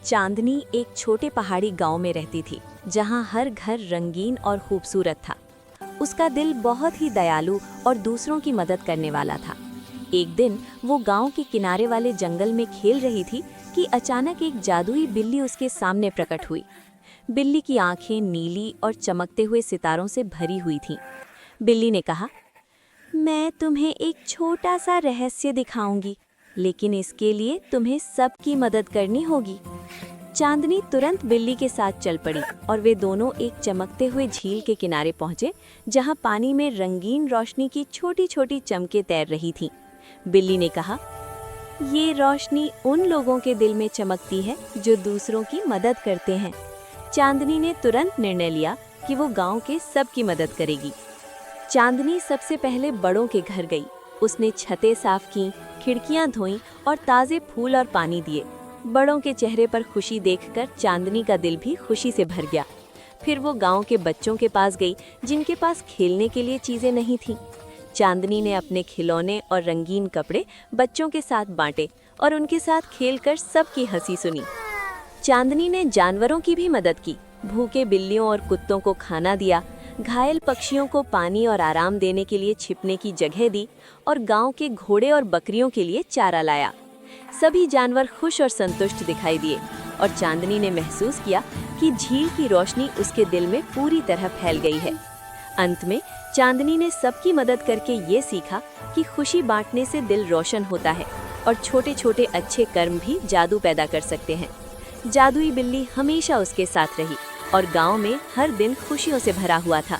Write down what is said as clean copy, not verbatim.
चांदनी एक छोटे पहाड़ी गांव में रहती थी, जहां हर घर रंगीन और खूबसूरत था। उसका दिल बहुत ही दयालु और दूसरों की मदद करने वाला था। एक दिन वो गांव के किनारे वाले जंगल में खेल रही थी कि अचानक एक जादुई बिल्ली उसके सामने प्रकट हुई। बिल्ली की आंखें नीली और चमकते हुए सितारों से भरी हुई थीं। बिल्ली ने कहा, मैं तुम्हें एक छोटा सा रहस्य दिखाऊंगी, लेकिन इसके लिए तुम्हें सबकी मदद करनी होगी। चांदनी तुरंत बिल्ली के साथ चल पड़ी और वे दोनों एक चमकते हुए झील के किनारे पहुंचे, जहां पानी में रंगीन रोशनी की छोटी छोटी चमकें तैर रही थीं। बिल्ली ने कहा, ये रोशनी उन लोगों के दिल में चमकती है जो दूसरों की मदद करते हैं। चांदनी ने तुरंत निर्णय लिया कि वो गांव के सबकी मदद करेगी। चांदनी सबसे पहले बड़ों के घर गई। उसने छतें साफ की, खिड़कियां धोईं और ताज़े फूल और पानी दिए। बड़ों के चेहरे पर खुशी देखकर चांदनी का दिल भी खुशी से भर गया। फिर वो गांव के बच्चों के पास गई, जिनके पास खेलने के लिए चीज़ें नहीं थीं। चांदनी ने अपने खिलौने और रंगीन कपड़े बच्चों के साथ बांटे और उनके साथ खेलकर सबकी हंसी सुनी। चांदनी ने जानवरों की भी मदद की। भूखे बिल्लियों और कुत्तों को खाना दिया, घायल पक्षियों को पानी और आराम देने के लिए छिपने की जगह दी और गांव के घोड़े और बकरियों के लिए चारा लाया। सभी जानवर खुश और संतुष्ट दिखाई दिए और चांदनी ने महसूस किया कि झील की रोशनी उसके दिल में पूरी तरह फैल गई है। अंत में चांदनी ने सबकी मदद करके ये सीखा कि खुशी बांटने से दिल रोशन होता है और छोटे छोटे अच्छे कर्म भी जादू पैदा कर सकते हैं। जादुई बिल्ली हमेशा उसके साथ रही और गांव में हर दिन खुशियों से भरा हुआ था।